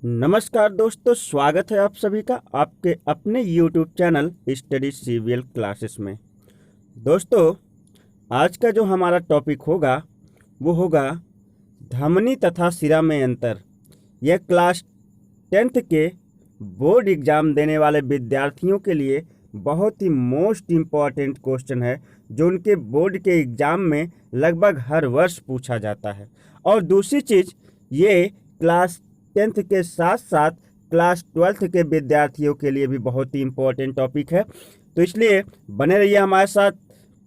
नमस्कार दोस्तों, स्वागत है आप सभी का आपके अपने YouTube channel study CVL classes में। दोस्तों, आज का जो हमारा टॉपिक होगा वो होगा धमनी तथा सिरा में अंतर। यह क्लास 10th के बोर्ड एग्ज़ाम देने वाले विद्यार्थियों के लिए बहुत ही मोस्ट इम्पॉर्टेंट क्वेश्चन है, जो उनके बोर्ड के एग्ज़ाम में लगभग हर वर्ष पूछा जाता है। और दूसरी चीज़, ये क्लास 10th के साथ साथ क्लास 12th के विद्यार्थियों के लिए भी बहुत ही इम्पोर्टेंट टॉपिक है। तो इसलिए बने रहिए हमारे साथ,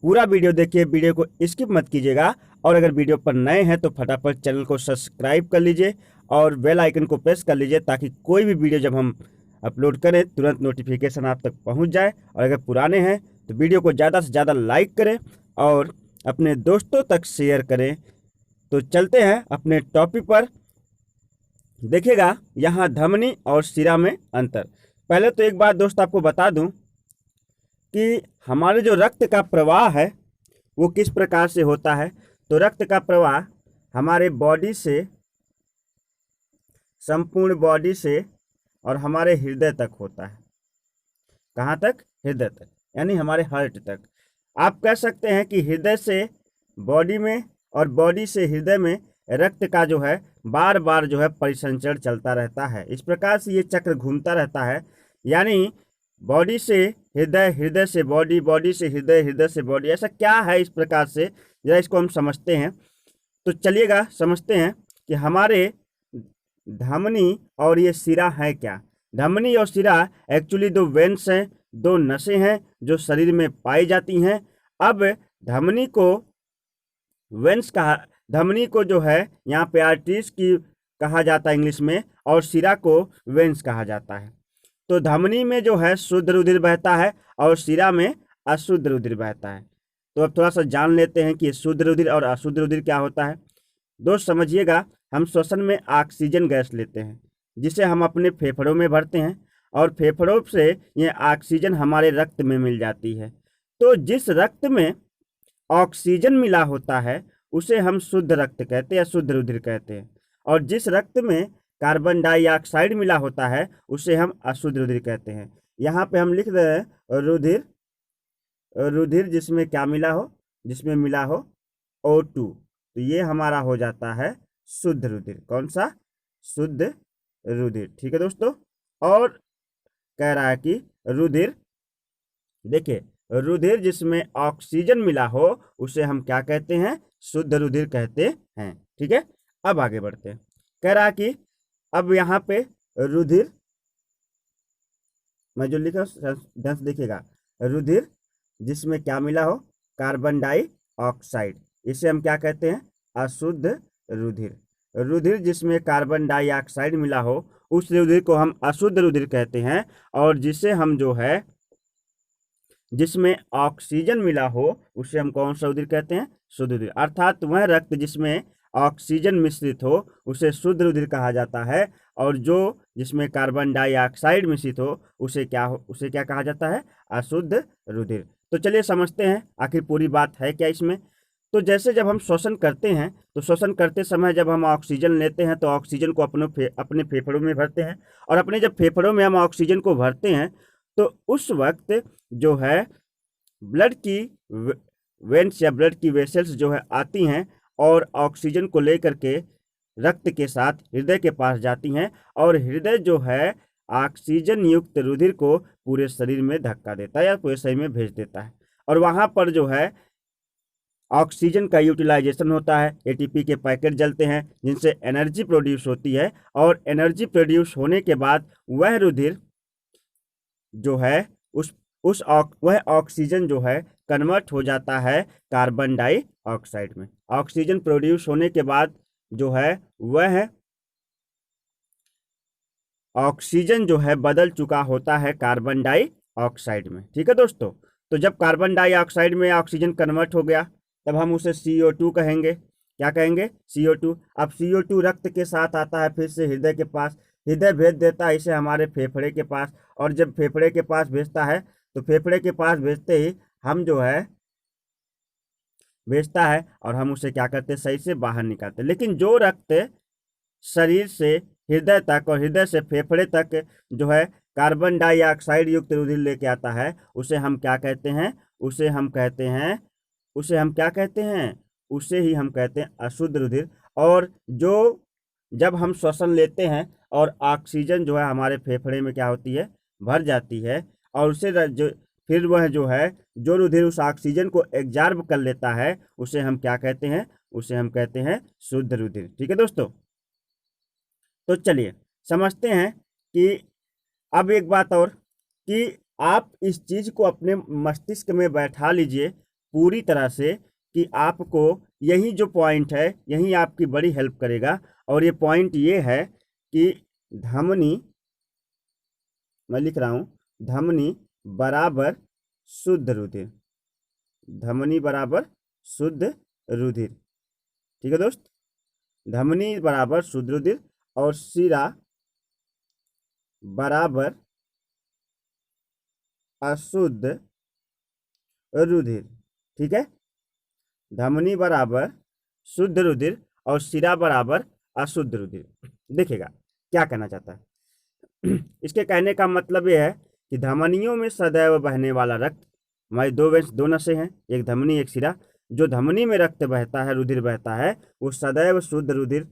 पूरा वीडियो देखिए, वीडियो को स्किप मत कीजिएगा। और अगर वीडियो पर नए हैं तो फटाफट चैनल को सब्सक्राइब कर लीजिए और बेल आइकन को प्रेस कर लीजिए, ताकि कोई भी वीडियो जब हम अपलोड करें तुरंत नोटिफिकेशन आप तक पहुंच जाए। और अगर पुराने हैं तो वीडियो को ज़्यादा से ज़्यादा लाइक करें और अपने दोस्तों तक शेयर करें। तो चलते हैं अपने टॉपिक पर। देखिएगा यहाँ धमनी और सिरा में अंतर। पहले तो एक बात दोस्त आपको बता दूं कि हमारे जो रक्त का प्रवाह है वो किस प्रकार से होता है। तो रक्त का प्रवाह हमारे बॉडी से, संपूर्ण बॉडी से और हमारे हृदय तक होता है। कहाँ तक? हृदय तक, यानी हमारे हार्ट तक। आप कह सकते हैं कि हृदय से बॉडी में और बॉडी से हृदय में रक्त का जो है बार बार जो है परिसंचरण चलता रहता है। इस प्रकार से ये चक्र घूमता रहता है, यानी बॉडी से हृदय, हृदय से बॉडी, बॉडी से हृदय, हृदय से बॉडी। ऐसा क्या है इस प्रकार से, जरा इसको हम समझते हैं। तो चलिएगा समझते हैं कि हमारे धमनी और ये सिरा है क्या। धमनी और सिरा एक्चुअली दो वेन्स हैं, दो नसें हैं जो शरीर में पाई जाती हैं। अब धमनी को वेन्स कहा, धमनी को जो है यहाँ पे आर्टरीज की कहा जाता है इंग्लिश में, और सिरा को वेन्स कहा जाता है। तो धमनी में जो है शुद्ध रुधिर बहता है और सिरा में अशुद्ध रुधिर बहता है। तो अब थोड़ा सा जान लेते हैं कि शुद्ध रुधिर और अशुद्ध रुधिर क्या होता है। दोस्त समझिएगा, हम श्वसन में ऑक्सीजन गैस लेते हैं जिसे हम अपने फेफड़ों में भरते हैं, और फेफड़ों से ये ऑक्सीजन हमारे रक्त में मिल जाती है। तो जिस रक्त में ऑक्सीजन मिला होता है उसे हम शुद्ध रक्त कहते हैं या शुद्ध रुधिर कहते हैं, और जिस रक्त में कार्बन डाइऑक्साइड मिला होता है उसे हम अशुद्ध रुधिर कहते हैं। यहाँ पे हम लिख रहे हैं रुधिर, रुधिर जिसमें क्या मिला हो, जिसमें मिला हो O2, तो ये हमारा हो जाता है शुद्ध रुधिर। कौन सा? शुद्ध रुधिर। ठीक है दोस्तों। और कह रहा है कि रुधिर, देखिए रुधिर जिसमें ऑक्सीजन मिला हो उसे हम क्या कहते हैं? शुद्ध रुधिर कहते हैं। ठीक है, अब आगे बढ़ते हैं। कह रहा कि अब यहाँ पे रुधिर, मैं जो लिखा ध्यान से देखिएगा, रुधिर जिसमें क्या मिला हो? कार्बन डाइऑक्साइड, इसे हम क्या कहते हैं? अशुद्ध रुधिर। रुधिर जिसमें कार्बन डाइऑक्साइड मिला हो उस रुधिर को हम अशुद्ध रुधिर कहते हैं, और जिसे हम जो है, जिसमें ऑक्सीजन मिला हो उसे हम कौन सा रुधिर कहते हैं? शुद्ध रुधिर। अर्थात वह रक्त जिसमें ऑक्सीजन मिश्रित हो उसे शुद्ध रुधिर कहा जाता है, और जो जिसमें कार्बन डाइऑक्साइड मिश्रित हो उसे क्या कहा जाता है? अशुद्ध रुधिर। तो चलिए समझते हैं आखिर पूरी बात है क्या इसमें। तो जैसे जब हम श्वसन करते हैं तो श्वसन करते समय जब हम ऑक्सीजन लेते हैं तो ऑक्सीजन को अपने फेफड़ों में भरते हैं, और अपने जब फेफड़ों में हम ऑक्सीजन को भरते हैं तो उस वक्त जो है ब्लड की वेंस या ब्लड की वेसल्स जो है आती हैं और ऑक्सीजन को लेकर के रक्त के साथ हृदय के पास जाती हैं, और हृदय जो है ऑक्सीजन युक्त रुधिर को पूरे शरीर में धक्का देता है या पूरे शरीर में भेज देता है, और वहाँ पर जो है ऑक्सीजन का यूटिलाइजेशन होता है। एटीपी के पैकेट जलते हैं जिनसे एनर्जी प्रोड्यूस होती है, और एनर्जी प्रोड्यूस होने के बाद वह रुधिर जो है वह ऑक्सीजन जो है कन्वर्ट हो जाता है कार्बन डाइऑक्साइड में। ऑक्सीजन प्रोड्यूस होने के बाद जो है वह ऑक्सीजन जो है बदल चुका होता है कार्बन डाइऑक्साइड में। ठीक है दोस्तों। तो जब कार्बन डाइऑक्साइड में ऑक्सीजन कन्वर्ट हो गया तब हम उसे CO2 कहेंगे। क्या कहेंगे? CO2। अब CO2 रक्त के साथ आता है फिर से हृदय के पास, हृदय भेज देता है इसे हमारे फेफड़े के पास, और जब फेफड़े के पास भेजता है तो फेफड़े के पास भेजते ही हम जो है भेजता है और हम उसे क्या करते हैं? सही से बाहर निकालते हैं। लेकिन जो रक्त शरीर से हृदय तक और हृदय से फेफड़े तक जो है कार्बन डाइऑक्साइड युक्त रुधिर लेके आता है, उसे हम क्या कहते हैं? उसे हम कहते हैं, उसे हम क्या कहते हैं? उसे ही हम कहते हैं अशुद्ध रुधिर। और जो जब हम श्वसन लेते हैं और ऑक्सीजन जो है हमारे फेफड़े में क्या होती है? भर जाती है, और उसे जो फिर वह जो है जो रुधिर उस ऑक्सीजन को एब्जॉर्ब कर लेता है, उसे हम क्या कहते हैं? उसे हम कहते हैं शुद्ध रुधिर। ठीक है दोस्तों, तो चलिए समझते हैं कि अब एक बात और, कि आप इस चीज को अपने मस्तिष्क में बैठा लीजिए पूरी तरह से, कि आपको यही जो पॉइंट है यही आपकी बड़ी हेल्प करेगा। और ये पॉइंट ये है कि धमनी, मैं लिख रहा हूं, धमनी बराबर शुद्ध रुधिर, धमनी बराबर शुद्ध रुधिर। ठीक है दोस्त, धमनी बराबर शुद्ध रुधिर और शिरा बराबर अशुद्ध रुधिर। ठीक है, धमनी बराबर शुद्ध रुधिर और शिरा बराबर अशुद्ध रुधिर। देखिएगा क्या कहना चाहता है। इसके कहने का मतलब यह है कि धमनियों में सदैव बहने वाला रक्त, हमारी दो नसें हैं, एक धमनी एक शिरा, जो धमनी में रक्त बहता है, रुधिर बहता है, वो सदैव शुद्ध रुधिर,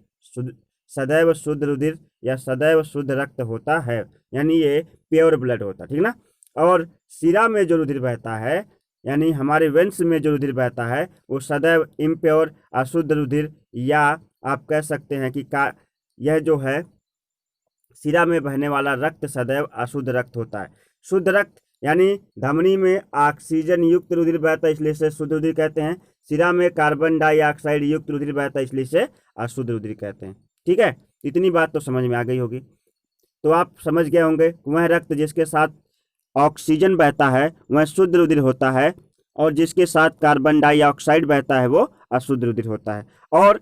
सदैव शुद्ध रुधिर या सदैव शुद्ध रक्त होता है, यानी ये प्योर ब्लड होता है। ठीक ना। और शिरा में जो रुधिर बहता है, यानी हमारे वेंस में जो रुधिर बहता है, वो सदैव इम्प्योर अशुद्ध रुधिर, या आप कह सकते हैं कि यह जो है शिरा में बहने वाला रक्त सदैव अशुद्ध रक्त होता है। शुद्ध रक्त यानी धमनी में ऑक्सीजन युक्त रुधिर बहता है, इसलिए इसे शुद्ध रुधिर कहते हैं। शिरा में कार्बन डाइऑक्साइड युक्त रुधिर बहता है, इसलिए इसे अशुद्ध रुधिर कहते हैं। ठीक है, इतनी बात तो समझ में आ गई होगी। तो आप समझ गए होंगे, वह रक्त जिसके साथ ऑक्सीजन बहता है वह शुद्ध रुधिर होता है, और जिसके साथ कार्बन डाइऑक्साइड बहता है वो अशुद्ध रुधिर होता है। और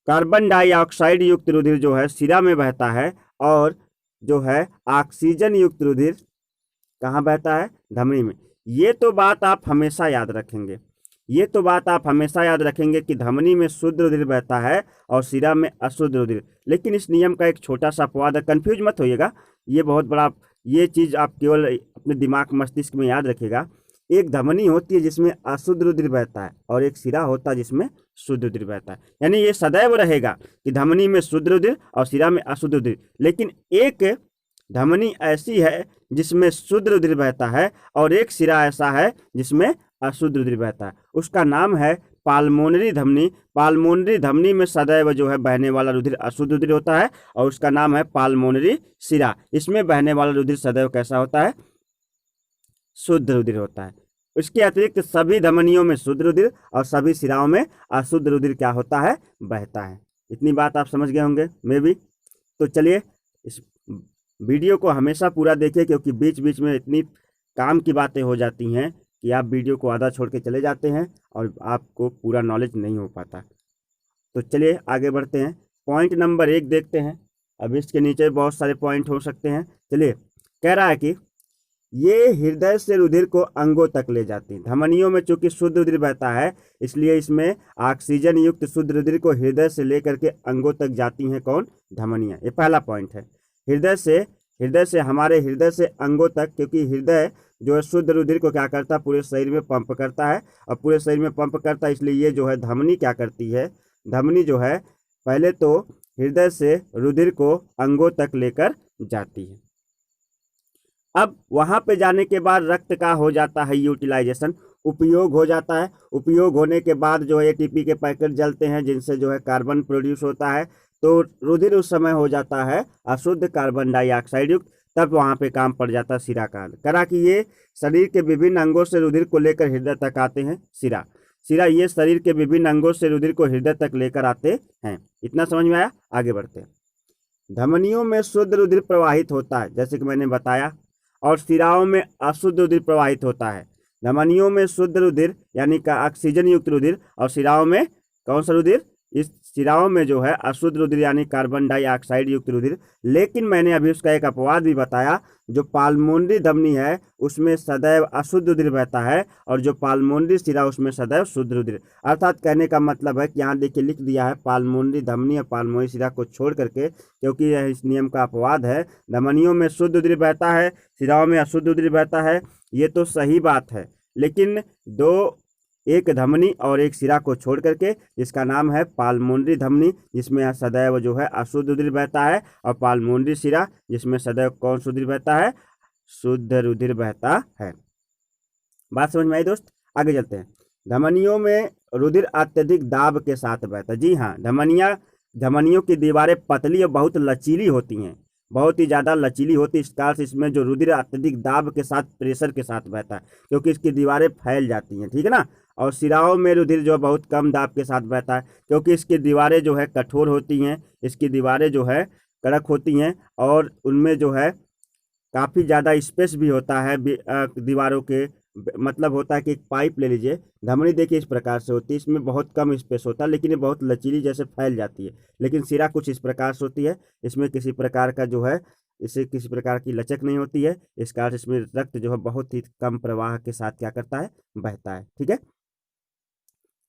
कार्बन डाइऑक्साइड युक्त रुधिर जो है शिरा में बहता है, और जो है ऑक्सीजन युक्त रुधिर कहाँ बहता है? धमनी में। ये तो बात आप हमेशा याद रखेंगे, ये तो बात आप हमेशा याद रखेंगे कि धमनी में शुद्ध रुधिर बहता है और शिरा में अशुद्ध रुधिर। लेकिन इस नियम का एक छोटा सा अपवाद है, कंफ्यूज मत होइएगा, ये बहुत बड़ा, ये चीज़ आप केवल अपने दिमाग मस्तिष्क में याद रखिएगा। एक धमनी होती है जिसमें अशुद्ध रुधिर बहता है, और एक शिरा होता है जिसमें शुद्ध रुधिर बहता है। यानी ये सदैव रहेगा कि धमनी में शुद्ध रुधिर और शिरा में अशुद्ध रुधिर। लेकिन एक धमनी ऐसी है जिसमें शुद्ध रुधिर बहता है, और एक शिरा ऐसा है जिसमें अशुद्ध रुधिर बहता है, उसका नाम है पाल्मोनरी धमनी। पाल्मोनरी धमनी में सदैव जो है बहने वाला रुधिर अशुद्ध रुधिर होता है, और उसका नाम है पाल्मोनरी शिरा। इसमें बहने वाला रुधिर सदैव कैसा होता है? शुद्ध रुधिर होता है। इसके अतिरिक्त सभी धमनियों में शुद्ध रुधिर और सभी शिराओं में अशुद्ध रुधिर क्या होता है? बहता है। इतनी बात आप समझ गए होंगे मे भी। तो चलिए इस वीडियो को हमेशा पूरा देखिए, क्योंकि बीच बीच में इतनी काम की बातें हो जाती हैं कि आप वीडियो को आधा छोड़ के चले जाते हैं और आपको पूरा नॉलेज नहीं हो पाता। तो चलिए आगे बढ़ते हैं, पॉइंट नंबर 1 देखते हैं। अब इसके नीचे बहुत सारे पॉइंट हो सकते हैं। चलिए, कह रहा है कि ये हृदय से रुधिर को अंगों तक ले जाती हैं। धमनियों में चूंकि शुद्ध रुधिर बहता है, इसलिए इसमें ऑक्सीजन युक्त शुद्ध रुधिर को हृदय से लेकर के अंगों तक जाती हैं। कौन? धमनियाँ। ये पहला पॉइंट है। हृदय से हमारे हृदय से अंगों तक, क्योंकि हृदय जो है शुद्ध रुधिर को क्या करता है? पूरे शरीर में पंप करता है, और पूरे शरीर में पंप करता है, इसलिए ये जो है धमनी क्या करती है? धमनी जो है पहले तो हृदय से रुधिर को अंगों तक लेकर जाती है। अब वहां पे जाने के बाद रक्त का हो जाता है यूटिलाइजेशन, उपयोग हो जाता है। उपयोग होने के बाद जो है एटीपी के पैकेट जलते हैं, जिनसे जो है कार्बन प्रोड्यूस होता है। तो रुधिर उस समय हो जाता है अशुद्ध कार्बन डाइऑक्साइड युक्त, तब वहाँ पे काम पड़ जाता है शिरा का। करा कि ये शरीर के विभिन्न अंगों से रुधिर को लेकर हृदय तक आते हैं। शिरा ये शरीर के विभिन्न अंगों से रुधिर को हृदय तक लेकर आते हैं। इतना समझ में आया? आगे बढ़ते हैं। धमनियों में शुद्ध रुधिर प्रवाहित होता है, जैसे कि मैंने बताया, और शिराओं में अशुद्ध रुधिर प्रवाहित होता है। धमनियों में शुद्ध रुधिर यानी का ऑक्सीजन युक्त रुधिर, और शिराओं में कौन सा रुधिर? इस सिराओं में जो है अशुद्ध रुधिर यानी कार्बन डाइऑक्साइड युक्त रुधिर, लेकिन मैंने अभी उसका एक अपवाद भी बताया, जो पाल्मोनरी धमनी है उसमें सदैव अशुद्ध रुधिर बहता है और जो पाल्मोनरी सिरा उसमें सदैव शुद्ध रुधिर। अर्थात कहने का मतलब है कि यहाँ देखिए लिख दिया है पाल्मोनरी धमनी और पाल्मोनरी सिरा को छोड़ करके, क्योंकि यह इस नियम का अपवाद है। धमनियों में शुद्ध रुधिर बहता है, सिराओं में अशुद्ध रुधिर बहता है, ये तो सही बात है, लेकिन एक धमनी और एक सिरा को छोड़ करके, जिसका नाम है पाल्मोनरी धमनी जिसमें सदैव जो है अशुद्ध रुधिर बहता है, और पाल्मोनरी सिरा जिसमें सदैव कौन सा रुधिर बहता है, शुद्ध रुधिर बहता है। बात समझ में आई दोस्त? आगे चलते हैं। धमनियों में रुधिर अत्यधिक दाब के साथ बहता है। जी हाँ, धमनियों की दीवारें पतली और बहुत लचीली होती हैं, बहुत ही ज़्यादा लचीली होती है। इस कारण से इसमें जो रुधिर अत्यधिक दाब के साथ, प्रेशर के साथ बहता है, क्योंकि इसकी दीवारें फैल जाती हैं, ठीक है ना। और सिराओं में रुधिर जो बहुत कम दाब के साथ बहता है, क्योंकि इसकी दीवारें जो है कठोर होती हैं, इसकी दीवारें जो है कड़क होती हैं, और उनमें जो है काफ़ी ज़्यादा स्पेस भी होता है दीवारों के। मतलब होता है कि एक पाइप ले लीजिए, धमनी देखिए इस प्रकार से होती है, इसमें बहुत कम स्पेस होता है, लेकिन ये बहुत लचीली जैसे फैल जाती है। लेकिन सिरा कुछ इस प्रकार से होती है, इसमें किसी प्रकार का जो है, इससे किसी प्रकार की लचक नहीं होती है, इस कारण से इसमें रक्त जो है बहुत ही कम प्रवाह के साथ क्या करता है, बहता है। ठीक है,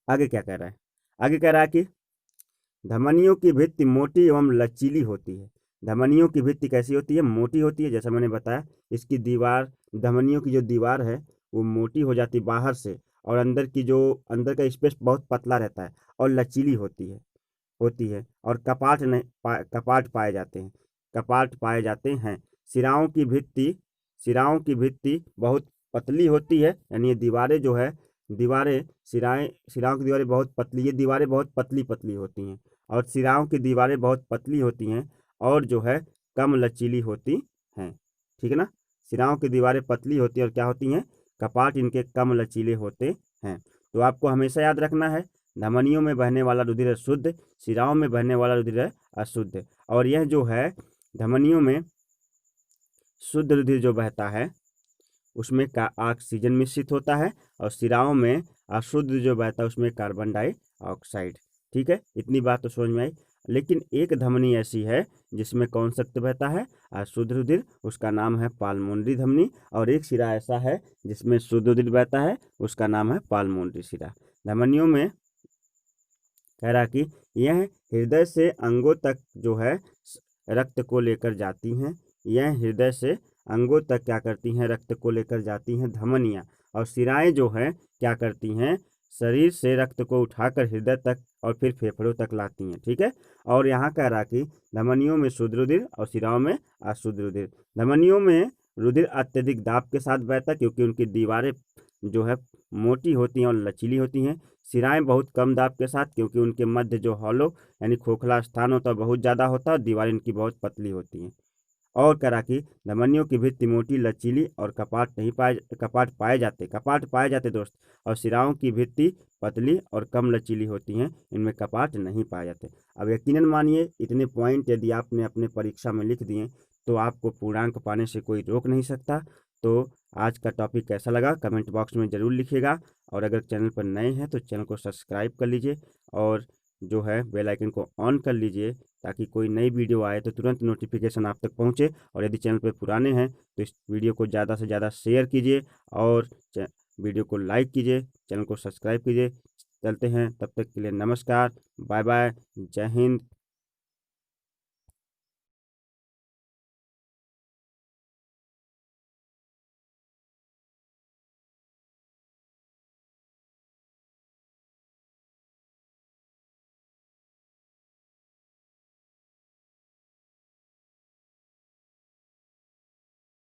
आगे क्या कह रहा है? आगे कह रहा है कि धमनियों की भित्ति मोटी एवं लचीली होती है। धमनियों की भित्ति कैसी होती है? मोटी होती है, जैसा मैंने बताया। इसकी दीवार, धमनियों की जो दीवार है वो मोटी हो जाती है बाहर से, और अंदर का स्पेस बहुत पतला रहता है और लचीली होती है। और कपाट पाए जाते हैं। सिराओं की भित्ति बहुत पतली होती है, यानी ये दीवारें जो है, सिराओं की दीवारें बहुत पतली, ये दीवारें बहुत पतली पतली होती हैं, और सिराओं की दीवारें बहुत पतली होती हैं और जो है कम लचीली होती हैं। ठीक है ना, सिराओं की दीवारें पतली होती हैं और क्या होती हैं, कपाट इनके कम लचीले होते हैं। तो आपको हमेशा याद रखना है, धमनियों में बहने वाला रुधिर है शुद्ध, सिराओं में बहने वाला रुधिर है अशुद्ध। और यह जो है धमनियों में शुद्ध रुधिर जो बहता है उसमें का ऑक्सीजन मिश्रित होता है, और सिराओं में अशुद्ध जो बहता है उसमें कार्बन डाइऑक्साइड। ठीक है, इतनी बात तो समझ में आई। लेकिन एक धमनी ऐसी है जिसमें कौन सा बहता है, अशुद्ध रुधिर, उसका नाम है पाल्मोनरी धमनी। और एक सिरा ऐसा है जिसमें शुद्ध रुधिर बहता है, उसका नाम है पाल्मोनरी सिरा। धमनियों में कह रहा कि यह हृदय से अंगों तक जो है रक्त को लेकर जाती हैं। यह हृदय से अंगों तक क्या करती हैं, रक्त को लेकर जाती हैं धमनियाँ। और सिराएं जो हैं क्या करती हैं, शरीर से रक्त को उठाकर हृदय तक और फिर फेफड़ों तक लाती हैं। ठीक है, और यहाँ कह रहा कि धमनियों में शुद्ध रुधिर और सिराओं में अशुद्ध रुधिर। धमनियों में रुधिर अत्यधिक दाब के साथ बहता है, क्योंकि उनकी दीवारें जो है मोटी होती हैं और लचीली होती हैं। सिराएं बहुत कम दाब के साथ, क्योंकि उनके मध्य जो हॉलो यानी खोखला स्थान होता है बहुत ज़्यादा होता है, और दीवारें इनकी बहुत पतली होती हैं। और करा कि धमनियों की भित्ति मोटी लचीली और कपाट पाए जाते दोस्त। और सिराओं की भित्ति पतली और कम लचीली होती हैं, इनमें कपाट नहीं पाए जाते। अब यकीनन मानिए इतने पॉइंट यदि आपने अपने परीक्षा में लिख दिए तो आपको पूर्णांक पाने से कोई रोक नहीं सकता। तो आज का टॉपिक कैसा लगा कमेंट बॉक्स में ज़रूर लिखिएगा, और अगर चैनल पर नए हैं तो चैनल को सब्सक्राइब कर लीजिए, और जो है बेल आइकन को ऑन कर लीजिए, ताकि कोई नई वीडियो आए तो तुरंत नोटिफिकेशन आप तक पहुंचे। और यदि चैनल पर पुराने हैं तो इस वीडियो को ज़्यादा से ज़्यादा शेयर कीजिए, और वीडियो को लाइक कीजिए, चैनल को सब्सक्राइब कीजिए। चलते हैं, तब तक के लिए नमस्कार, बाय बाय, जय हिंद।